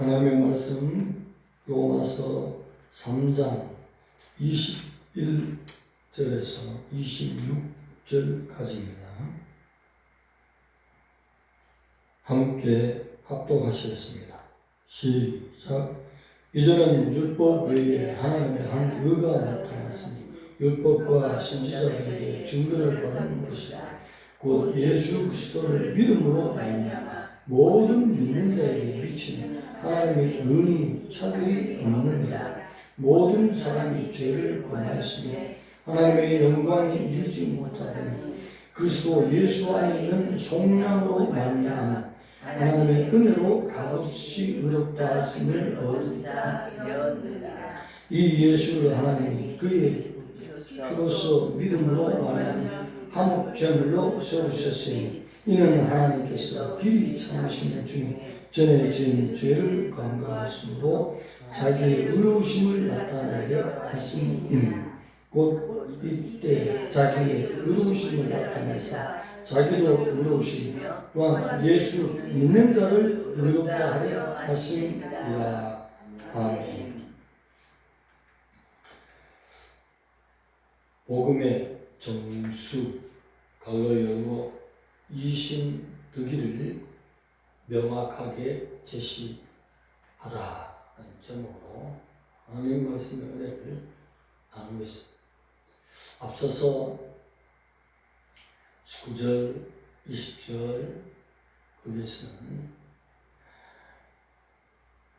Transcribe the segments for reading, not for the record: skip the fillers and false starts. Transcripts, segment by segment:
하나님의 말씀 로마서 3장 21절에서 26절까지입니다. 함께 합독하시겠습니다. 시작. 이제는 율법 외에 하나님의 한 의가 나타났으니 율법과 선지자들에게 증거를 받은 것이다. 곧 예수 그리스도를 믿음으로 말미암아 모든 믿는 자에게 미치는 하나님의 은이 차별이 없느니라. 모든 사람이 죄를 범하였으며 하나님의 영광이 이르지 못하더니 그리스도 예수 안에 있는 속량으로 말미암아 하나님의 은혜로 값없이 의롭다 하심을 얻은 자였느니라. 이 예수를 하나님이 그의 피로써 믿음으로 말미암아 한목제물로 세우셨으니 이는 하나님께서 길이 참으시는 중에 전에 지은 죄를 간과하심으로 자기의 의로우심을 나타내려 하심이니 곧 이때 자기의 의로우심을 나타내사 자기도 의로우시며 또한 예수 믿는 자를 의롭다 하려 하심이라. 아멘. 복음의 정수 갈로 열고 이신득이를 명확하게 제시하다는 제목으로 하나님 말씀의 은혜를 나누겠습니다. 앞서서 19절, 20절 거기에서는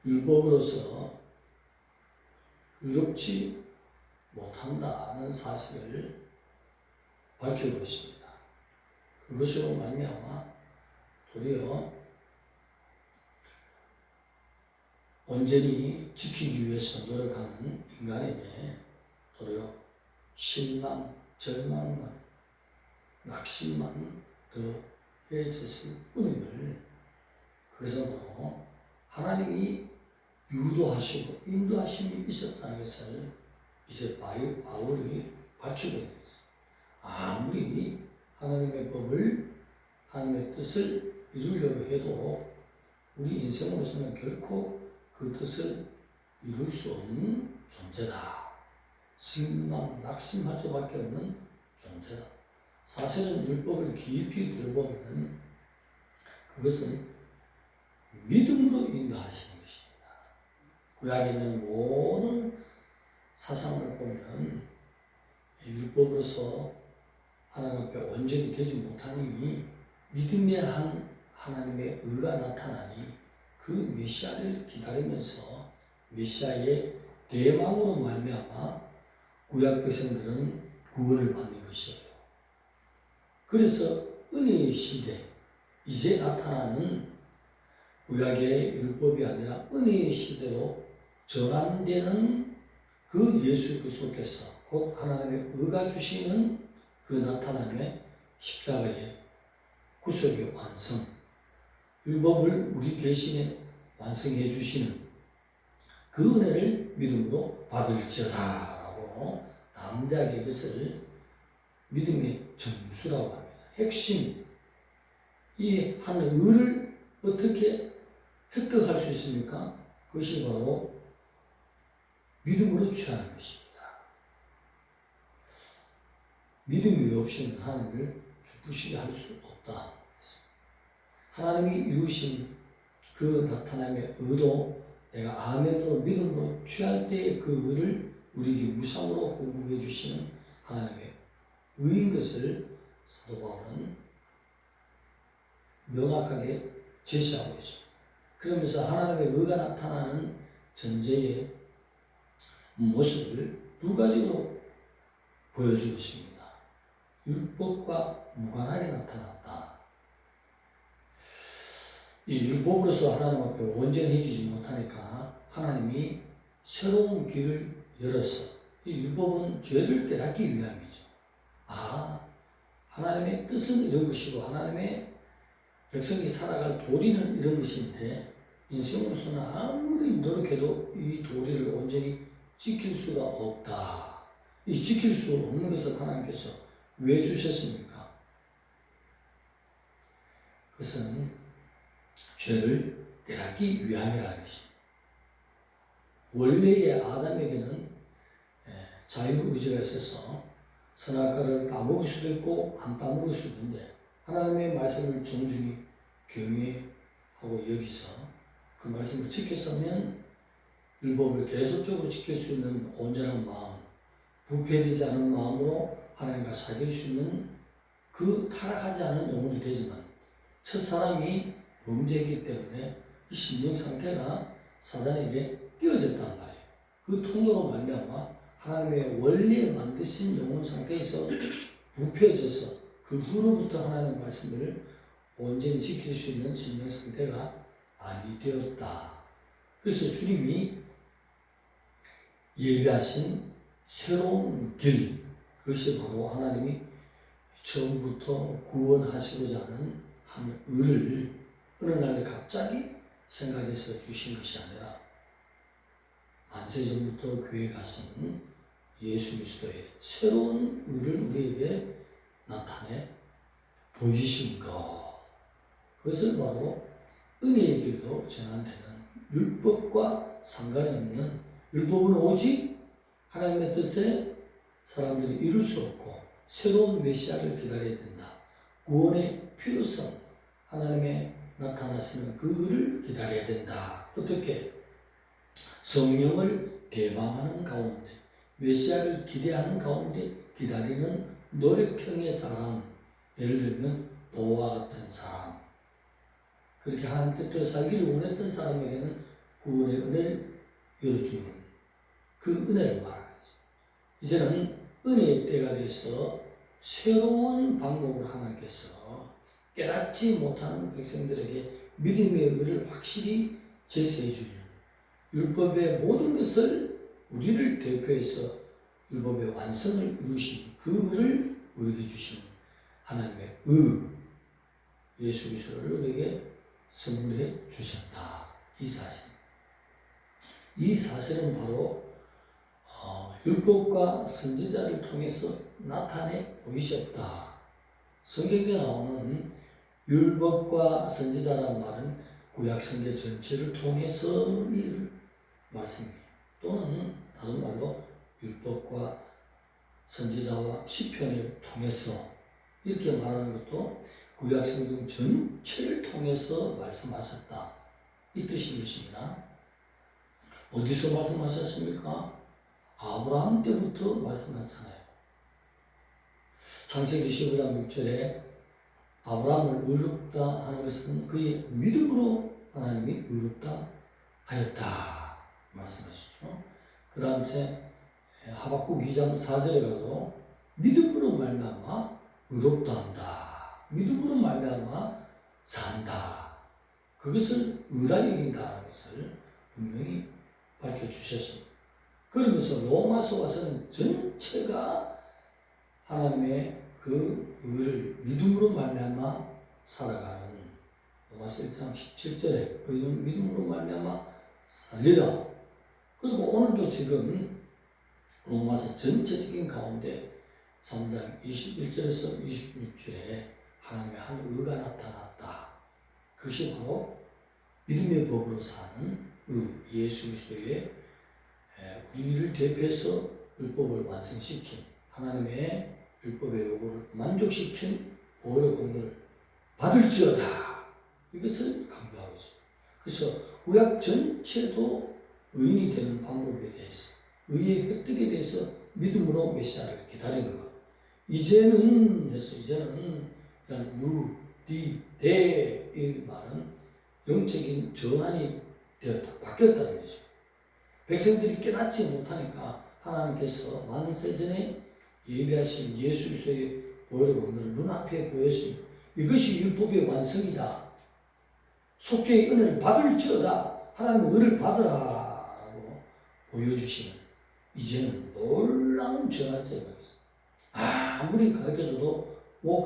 율법으로서 의롭지 못한다는 사실을 밝히고 있습니다. 그것으로 말미암아 도리어 온전히 지키기 위해서 노력하는 인간에게 도리어 실망, 절망만, 낙심만 더해졌을 뿐임을, 그것은 하나님이 유도하시고 인도하심이 있었다는 것을 이제 바울이 밝히고 있는 것입니다. 아무리 하나님의 법을, 하나님의 뜻을 이루려고 해도 우리 인생으로서는 결코 그 뜻을 이룰 수 없는 존재다. 실망, 낙심할 수밖에 없는 존재다. 사실은 율법을 깊이 들어보면 그것은 믿음으로 인도하시는 것입니다. 구약에 있는 모든 사상을 보면 율법으로서 하나님 앞에 온전히 되지 못하니 믿음의 한 하나님의 의가 나타나니 그 메시아를 기다리면서 메시아의 대망으로 말미암아 구약 백성들은 구원을 받는 것이에요. 그래서 은혜의 시대, 이제 나타나는 구약의 율법이 아니라 은혜의 시대로 전환되는 그 예수 그리스도께서 곧 하나님의 의가 주시는 그 나타남의 십자가의 구속의 완성, 율법을 우리 대신에 완성해 주시는 그 은혜를 믿음으로 받을지어다 라고 담대하게 이것을 믿음의 정수라고 합니다. 핵심, 이 한 의를 어떻게 획득할 수 있습니까? 그것이 바로 믿음으로 취하는 것입니다. 믿음이 없이는 하나님을 기쁘시게 할 수 없다. 하나님이 이루신 그 나타남의 의도, 내가 아멘으로 믿음으로 취할 때의 그 의를 우리에게 무상으로 공급해 주시는 하나님의 의인 것을 사도 바울은 명확하게 제시하고 있습니다. 그러면서 하나님의 의가 나타나는 전제의 모습을 두 가지로 보여주고 있습니다. 율법과 무관하게 나타났다. 이 율법으로서 하나님 앞에 온전히 해주지 못하니까 하나님이 새로운 길을 열어서, 이 율법은 죄를 깨닫기 위함이죠. 하나님의 뜻은 이런 것이고 하나님의 백성이 살아갈 도리는 이런 것인데 인생으로서는 아무리 노력해도 이 도리를 온전히 지킬 수가 없다. 이 지킬 수 없는 것을 하나님께서 왜 주셨습니까? 그것은 죄를 깨닫기 위함이라는 것입니다. 원래의 아담에게는 자유의지가 있어서 선악과를 따먹을 수도 있고 안 따먹을 수도 있는데 하나님의 말씀을 정중히 경외하고 여기서 그 말씀을 지켰으면 율법을 계속적으로 지킬 수 있는 온전한 마음, 부패되지 않은 마음으로 하나님과 사귈 수 있는 그 타락하지 않은 영혼이 되지만 첫 사람이 범죄했기 때문에 이 심령 상태가 사단에게 끼어졌단 말이에요. 그 통로로 말미암아 하나님의 원래 만드신 영혼 상태에서 부패해져서 그 후로부터 하나님의 말씀을 온전히 지킬 수 있는 심령 상태가 아니 되었다. 그래서 주님이 예비하신 새로운 길, 그것이 바로 하나님이 처음부터 구원하시고자 하는 한 의를 어느 날 갑자기 생각해서 주신 것이 아니라 만세전부터 교회에 가신 예수 그리스도의 새로운 의를 우리에게 나타내 보이신 것. 그것을 바로 은혜의 길로 전환되는 율법과 상관이 없는, 율법은 오직 하나님의 뜻에 사람들이 이룰 수 없고 새로운 메시아를 기다려야 된다. 구원의 필요성, 하나님의 나타나시는 그 의를 기다려야 된다. 어떻게? 성령을 대방하는 가운데, 메시아를 기대하는 가운데 기다리는 노력형의 사람, 예를 들면 노아와 같은 사람, 그렇게 하나님 뜻대로 살기를 원했던 사람에게는 구원의 은혜를 열어주는 그 은혜를 말하는 거죠. 이제는 은혜의 때가 돼서 새로운 방법을 하나님께서 깨닫지 못하는 백성들에게 믿음의 의를 확실히 제시해 주는, 율법의 모든 것을 우리를 대표해서 율법의 완성을 이루신 그 의를 우리에게 주시는 하나님의 의, 예수 그리스도를 우리에게 선물해 주셨다. 이 사실은 바로 율법과 선지자를 통해서 나타내 보이셨다. 성경에 나오는 율법과 선지자라는 말은 구약 성경 전체를 통해서의 말씀이에요. 또는 다른 말로 율법과 선지자와 시편을 통해서 이렇게 말하는 것도 구약 성경 전체를 통해서 말씀하셨다. 이 뜻인 것입니다. 어디서 말씀하셨습니까? 아브라함 때부터 말씀하셨잖아요. 창세기 15장 6절에 아브라함을 의롭다 하는 것은 그의 믿음으로 하나님이 의롭다 하였다 말씀하시죠. 그 다음 하박국 2장 4절에 가도 믿음으로 말미암아 의롭다 한다. 믿음으로 말미암아 산다. 그것을 의라 여긴다는 것을 분명히 밝혀주셨습니다. 그러면서 로마서 와서는 전체가 하나님의 그 의를 믿음으로 말미암아 살아가는, 로마서 1장 17절에 의는 믿음으로 말미암아 살리라. 그리고 오늘도 지금 로마서 전체적인 가운데 3장 21절에서 26절에 하나님의 한 의가 나타났다. 그것이 바로 믿음의 법으로 사는 의, 예수 그리스도의 우리를 대표해서 율법을 완성시킨, 하나님의 율법의 요구를 만족시킨 보혈의 공로를 받을지어다. 이것을 강조하고 있습니다. 그래서 구약 전체도 의인이 되는 방법에 대해서, 의의 획득에 대해서 믿음으로 메시아를 기다리는 것. 이제는 누, 디, 대의 말은 영적인 전환이 되었다, 바뀌었다는 거죠. 백성들이 깨닫지 못하니까 하나님께서 만세전에 예비하신 예수 그리스도의 보혈의 공로를 눈앞에 보였습니다. 이것이 율법의 완성이다. 속죄의 은혜를 받을지어다. 하나님의 은혜를 받으라고 보여주시는, 이제는 놀라운 전환점이 있습니다. 아무리 가르쳐줘도 못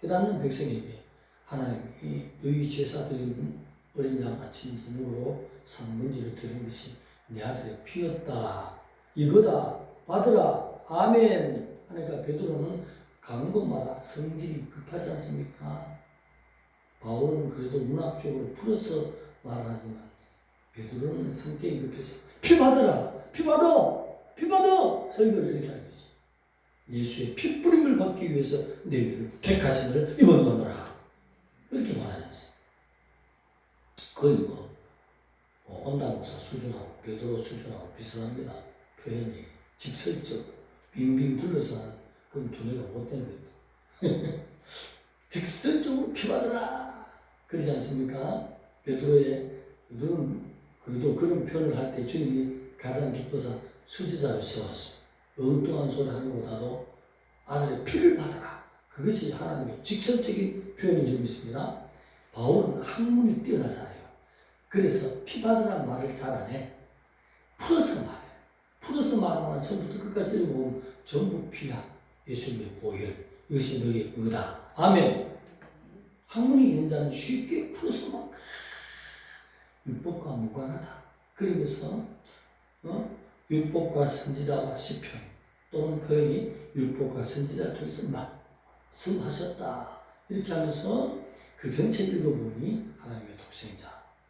깨닫는 백성에게 하나님이 너희 제사 드리는 어린 양 아침 저녁으로 산문지를 드린 것이 내 아들의 피였다. 이거다. 받으라. 아멘. 하니까 베드로는 가는 곳마다 성질이 급하지 않습니까? 바울은 그래도 문학적으로 풀어서 말하지만 베드로는 성격이 급해서 피 받으라, 피 받아, 피 받아 설교를 이렇게 하는 거지. 예수의 피 뿌림을 받기 위해서 너희를 택하심을 입었노라 그렇게 말하지. 거의 온다고사 수준하고 베드로 수준하고 비슷합니다. 표현이 직설적 빙빙 둘러서 하는 그건 두뇌가 못 되는 겁니다. 직설적으로 피 받으라 그러지 않습니까? 베드로는 그래도 그런 표현을 할 때 주님이 가장 기뻐서 수제자를 세웠어. 엉뚱한 소리 하는 것보다도 아들의 피를 받아라. 그것이 하나님의 직설적인 표현인 점 있습니다. 바울은 학문이 뛰어나잖아요. 그래서 피 받으라는 말을 잘 안 해. 풀어서 말해. 풀어서 말하면 처음부터 끝까지 읽어보면 전부 피야. 예수님의 보혈. 이것이 너의 의다. 아멘. 학문이 있는 자는 쉽게 풀어서 막 율법과 무관하다. 그러면서 율법과 선지자와 시편 또는 표현이 율법과 선지자를 통해서 말씀하셨다. 이렇게 하면서 그 전체를 읽어보니 하나님의 독생자,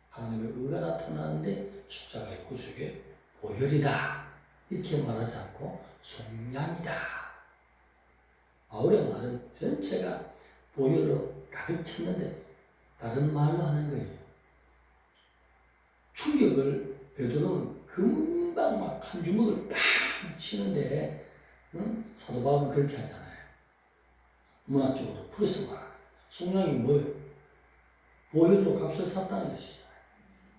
하나님의 의가 나타나는데 십자가의 구속의 보혈이다. 이렇게 말하지 않고 속량이다. 바울의 말은 전체가 보혈로 가득 찼는데 다른 말로 하는 거예요. 충격을 베드로는 금방 막 한 주먹을 팍 치는데 사도 바울은 그렇게 하잖아요. 문화적으로 풀어서 말하는 속량이 뭐예요? 보혈로 값을 샀다는 것이잖아요.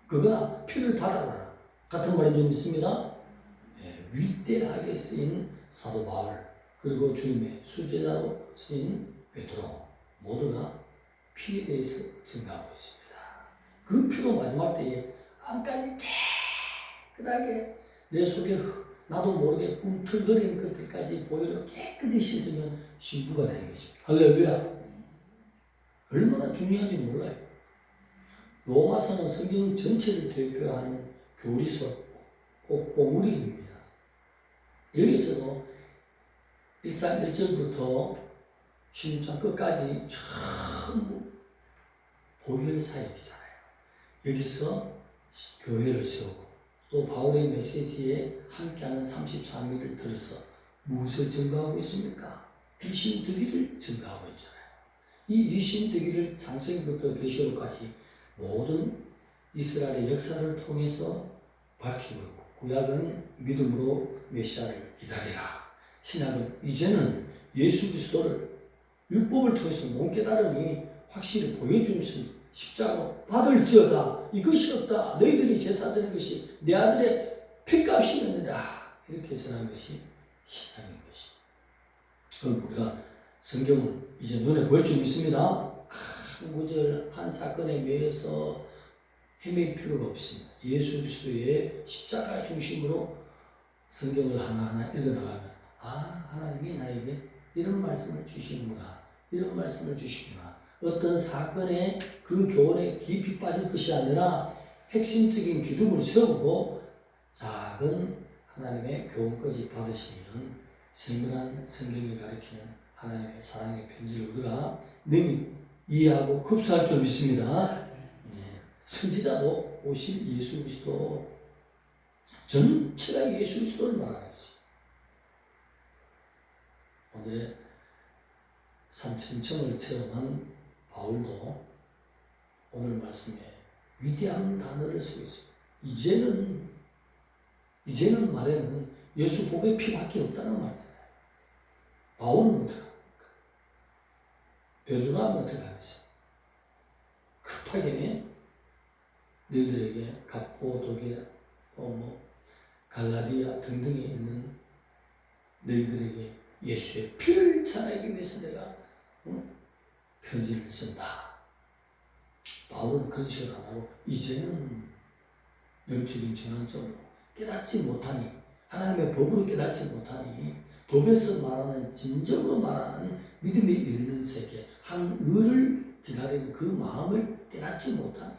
그거나 피를 받아라 같은 말인 줄 믿습니다. 위대하게 쓰인 사도 바울 그리고 주님의 수제자로 쓰인 베드로 모두가 피에 대해서 증가하고 있습니다. 그 피로 마지막 때에 안까지 깨끗하게 내 속에 나도 모르게 꿈틀거리는 것들까지 보혈로 깨끗이 씻으면 신부가 되는 것입니다. 할렐루야. 얼마나 중요한지 몰라요. 로마서는 성경 전체를 대표하는 교리서 꼭보물입니다. 여기서도 1장 1절부터 16장 끝까지 전부 보혈 사역이잖아요. 여기서 교회를 세우고 또 바울의 메시지에 함께하는 33일을 들어서 무엇을 증거하고 있습니까? 귀신들이를 증거하고 있잖아요. 이 귀신들이를 창세기부터 계시록까지 모든 이스라엘의 역사를 통해서 밝히고 있고 구약은 믿음으로 메시아를 기다리라. 신약은 이제는 예수 그리스도를 율법을 통해서 못 깨달으니 확실히 보여주면서 십자가 받을지어다. 이것이 없다. 너희들이 제사 드리는 것이 내 아들의 피값이었느라. 이렇게 전한 것이 신앙인 것이. 그럼 우리가 성경은 이제 눈에 보일 줄 믿습니다. 한 구절 한 사건에 매여서 헤맬 필요가 없습니다. 예수 그리스도의 십자가 중심으로 성경을 하나하나 읽어나가면 하나님이 나에게 이런 말씀을 주시는구나. 이런 말씀을 주시구나. 어떤 사건에 그 교훈에 깊이 빠질 것이 아니라 핵심적인 기둥을 세우고 작은 하나님의 교훈까지 받으시면 세밀한 성경이 가리키는 하나님의 사랑의 편지를 우리가 능히 이해하고 흡수할 줄 믿습니다. 선지자도 오실 예수 그리스도 전체가 예수 그리스도를 말하는 것입니다. 오늘의 삼천청을 체험한 바울도 오늘 말씀에 위대한 단어를 쓰고 있습니다. 이제는 말에는 예수 복의 피밖에 없다는 말이잖아요. 바울은 어떻게 합니까? 베드로는 어떻게 하겠어요? 급하게 너희들에게 갑고도게 갈라디아 등등에 있는 너희들에게 예수의 피를 전하기 위해서 내가 편지를 쓴다. 바울은 그런 식으로 안 하고 이제는 영적인 전환점으로 깨닫지 못하니 하나님의 법으로 깨닫지 못하니 법에서 말하는 진정으로 말하는 믿음에 이르는 세계 한 의를 기다리는 그 마음을 깨닫지 못하니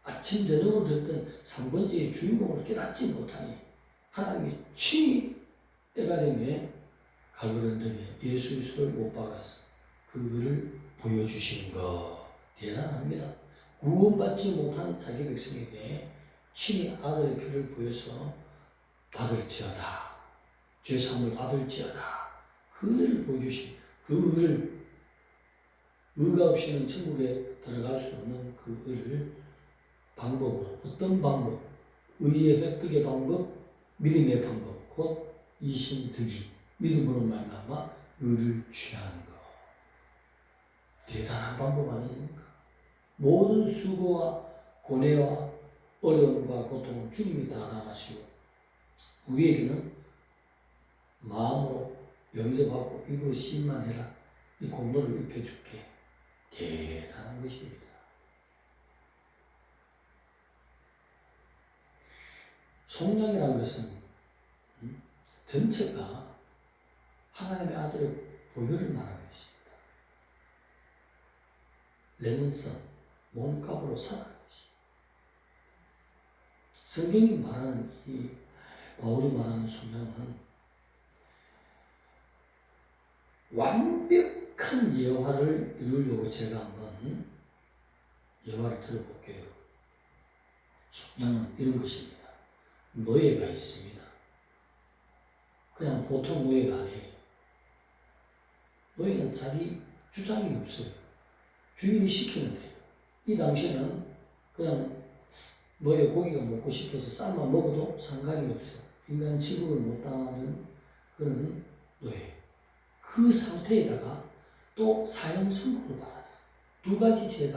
아침 저녁으로 듣던 3번째의 주인공을 깨닫지 못하니 하나님이 친히 때가 되면 갈고리에 예수 그리스도를 못 박아서 그 의를 보여주시는 것 대단합니다. 구원받지 못한 자기 백성에게 친히 아들의 피를 보여서 받을지어다. 죄사함을 받을지어다. 그 은혜를 보여주신 그 의를, 의가 없이는 천국에 들어갈 수 없는 그 의를 방법으로, 어떤 방법, 의의 획득의 방법, 믿음의 방법, 곧 이신득이, 믿음으로 말미암아 의를 취하는 것. 대단한 방법 아니십니까? 모든 수고와 고뇌와 어려움과 고통은 주님이 다 당하시고 우리에게는 마음으로 영접하고 입으로 신만 해라. 이 공로를 입혀줄게. 대단한 것입니다. 속량이라는 것은 전체가 하나님의 아들의 보혈을 말하는 것입니다. 레는성, 몸값으로 살아가는 것입니다. 성경이 말하는 이 바울이 말하는 속량은 완벽한 예화를 이루려고 제가 한번 예화를 들어볼게요. 속량은 이런 것입니다. 노예가 있습니다. 그냥 보통 노예가 아니에요. 노예는 자기 주장이 없어요. 주인이 시키면 돼요. 이 당시에는 그냥 노예 고기가 먹고 싶어서 삶아 먹어도 상관이 없어. 인간 취급을 못하는 그런 노예. 그 상태에다가 또 사형 선고를 받았어. 두 가지의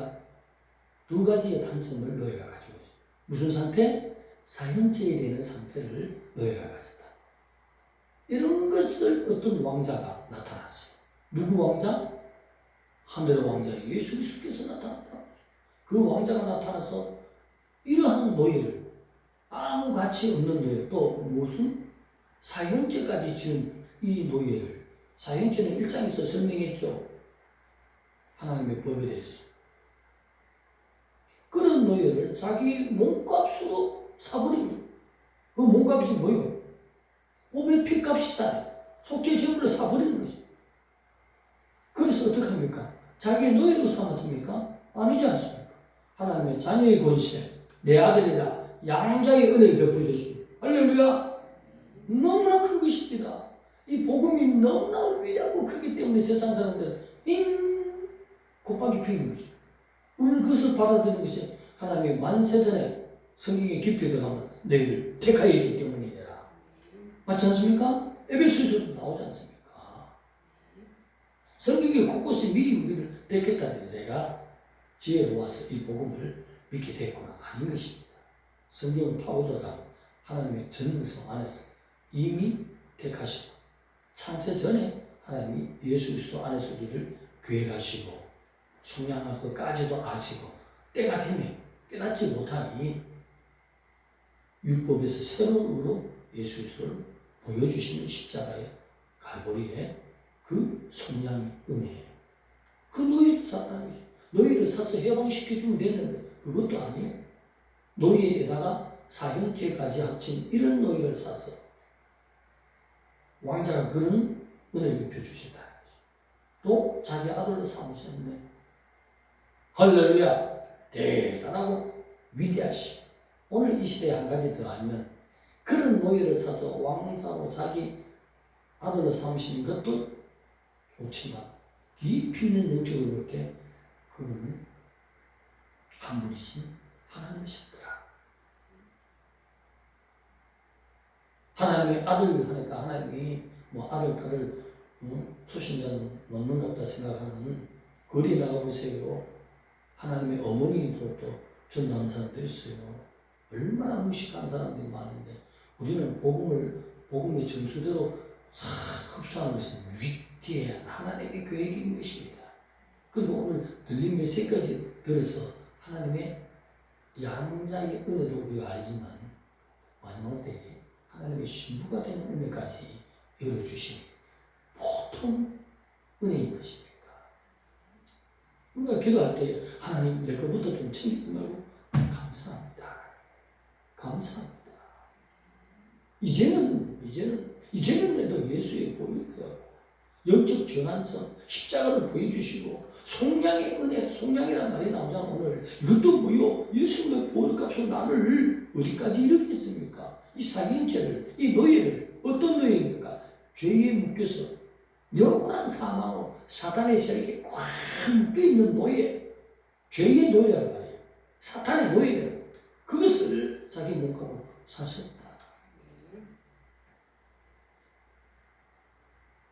단점을 노예가 가지고 있어요. 무슨 상태? 사형죄에 대한 상태를 노예가 가졌다. 이런 것을 어떤 왕자가 나타났어요. 누구 왕자? 하늘의 왕자 예수 그리스도께서 나타났다. 그 왕자가 나타나서 이러한 노예를, 아무 가치 없는 노예, 또 무슨 사형죄까지 지은 이 노예를, 사형죄는 1장에서 설명했죠. 하나님의 법에 대해서. 그런 노예를 자기 몸값으로 사버립니다. 그 몸값이 뭐예요? 몸의 피값이다. 속죄 제물로 사버리는 거죠. 그래서 어떻게 합니까? 자기의 노예로 삼았습니까? 아니지 않습니까? 하나님의 자녀의 권세, 내 아들이다. 양자의 은혜를 베풀어 줬습니다. 할렐루야! 너무나 큰 것입니다. 이 복음이 너무나 위대하고 크기 때문에 세상 사람들은 곱하기 피는 거죠. 우리는 그것을 받아들이는 것이 하나님의 만세전에 성경의 깊이 들어가면 너희를 택하여 있기 때문이라. 맞지 않습니까? 에베소서도 나오지 않습니까? 성경이 곳곳에 미리 우리를 택했다는 내가 지혜로 와서 이 복음을 믿게 됐구나. 아닌 것입니다. 성경을 파고 들어가면 하나님의 전능성 안에서 이미 택하시고 창세 전에 하나님이 예수 그리스도 안에서 우리를 계획하시고 속량할 것까지도 아시고 때가 되면 깨닫지 못하니 율법에서 새로운 의로 예수 그리스도를 보여주시는 십자가의 갈보리의 그 속량의 은혜예요. 그 노예를 샀다는 거죠. 노예를 사서 해방시켜주면 됐는데 그것도 아니에요. 노예에다가 사형죄까지 합친 이런 노예를 사서 왕자가 그런 은혜를 입혀주신다는 거죠. 또 자기 아들로 삼으셨는데 할렐루야! 대단하고 위대하시. 오늘 이 시대에 한 가지 더 알면 그런 노예를 사서 왕자로 자기 아들로 삼으시는 것도 좋지만 깊이 있는 영적으로 볼 때 그분은 한 분이신 하나님이셨더라. 하나님의 아들 하니까 하나님이 뭐 아들, 딸을 초신자는 놓는 것 같다 생각하는 거리에 나가보세요. 하나님의 어머니도 또 전도하는 사람도 있어요. 얼마나 무식한 사람들이 많은데 우리는 복음의 점수대로 흡수하는 것은 위대한 하나님의 계획인 것입니다. 그리고 오늘 들린 메시지까지 들어서 하나님의 양자의 은혜도 우리가 알지만 마지막 때에 하나님의 신부가 되는 은혜까지 열어주신 보통 은혜인 것입니까? 우리가 기도할 때 하나님 내 것부터 좀 챙기지 말고 감사합니다. 감사합니다. 이제는 그래도 예수의 보혈이야. 영적 전환점 십자가를 보여주시고 속량의 은혜, 속량이라는 말이 나오잖아. 오늘 이것도 뭐요? 예수님의 보혈값으로 나를 어디까지 이르게 했습니까? 이 사기죄를, 이 노예를, 어떤 노예입니까? 죄에 묶여서 영원한 사망으로 사탄의 세력에 꽉 묶여있는 노예, 죄의 노예란 말이에요. 사탄의 노예를, 그것을 자기 몸값으로 사셨다.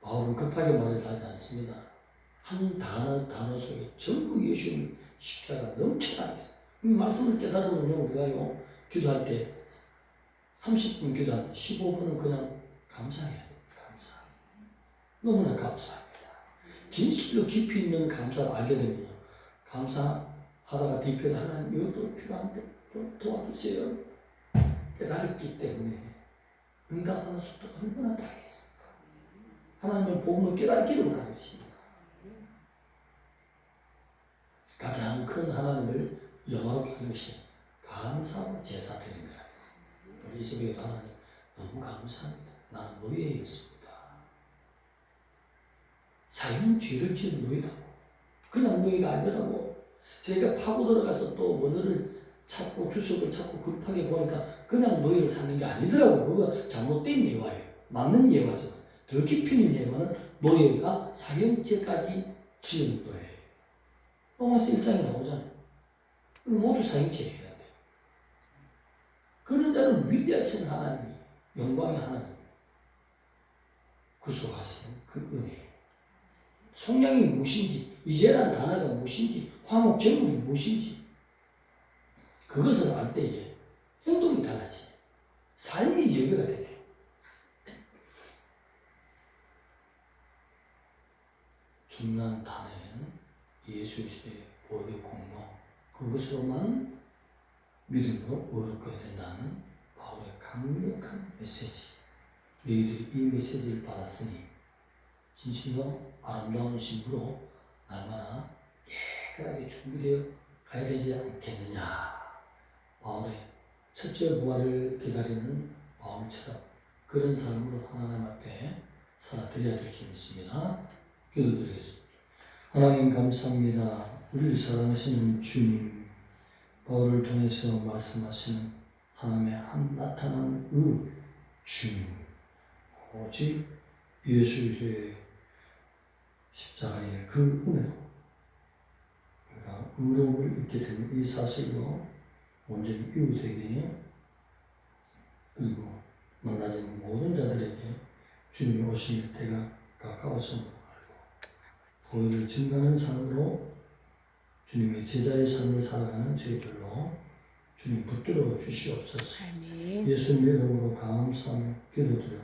바울은 급하게 말을 하지 않습니다. 한 단어 속에 전부 예수님 십자가 넘쳐나 있어요. 이 말씀을 깨달으면요, 우리가요, 기도할 때 30분 기도할 때 15분은 그냥 감사해야 돼요. 감사. 너무나 감사합니다. 진실로 깊이 있는 감사를 알게 되면요, 감사하다가 뒤편에 하나님 이것도 필요한데 좀 도와주세요. 깨달았기 때문에 응답하는 속도가 얼마나 다르겠습니까? 하나님의 복음을 깨닫기를 원하는 것입니다. 가장 큰 하나님을 영화롭게 하는 것이 감사와 제사 드리는 거라 했습니다. 우리 집에도 하나님 너무 감사합니다. 나는 노예였습니다. 사형 죄를 지은 노예라고. 그냥 노예가 아니라고. 제가 파고 들어가서 또 원어를 찾고 주석을 찾고 급하게 보니까 그냥 노예를 사는 게 아니더라고. 그거 잘못된 예화예요. 맞는 예화죠. 더 깊이 있는 예화는 노예가 사형죄까지 지은 노예예요. 로마서 1장에 나오잖아요. 모두 사형죄 해야 돼요. 그런 자는 위대하신 하나님이, 영광의 하나님, 구속하시는 그 은혜예요. 속량이 무엇인지, 이제라는 단어가 무엇인지, 화목제물이 무엇인지, 그것을 알 때에 행동이 달라져요. 삶이 예배가 되네요. 중요한 단어에는 예수 그리스도의 보혈의 공로, 그것으로만 믿음으로 의롭게 된다는 바울의 강력한 메시지. 너희들이 이 메시지를 받았으니 진실로 아름다운 신부로 날마다 깨끗하게 준비되어 가야 되지 않겠느냐. 바울의 첫째 부활을 기다리는 바울처럼 그런 삶으로 하나님 앞에 살아드려야 될 줄 믿습니다. 기도드리겠습니다. 하나님 감사합니다. 우리를 사랑하시는 주님, 바울을 통해서 말씀하시는 하나님의 한 나타난 주님, 오직 예수의 십자가의 그 은혜로 우리가 의로움을 잊게 되는 이 사실로 온전히 이웃에게 그리고 만나지 모든 자들에게 주님이 오실 때가 가까워서 알고 보혈을 증거하는 삶으로 주님의 제자의 삶을 살아가는 저희들로 주님 붙들어 주시옵소서. 예수님의 이름으로 감사하며 기도드려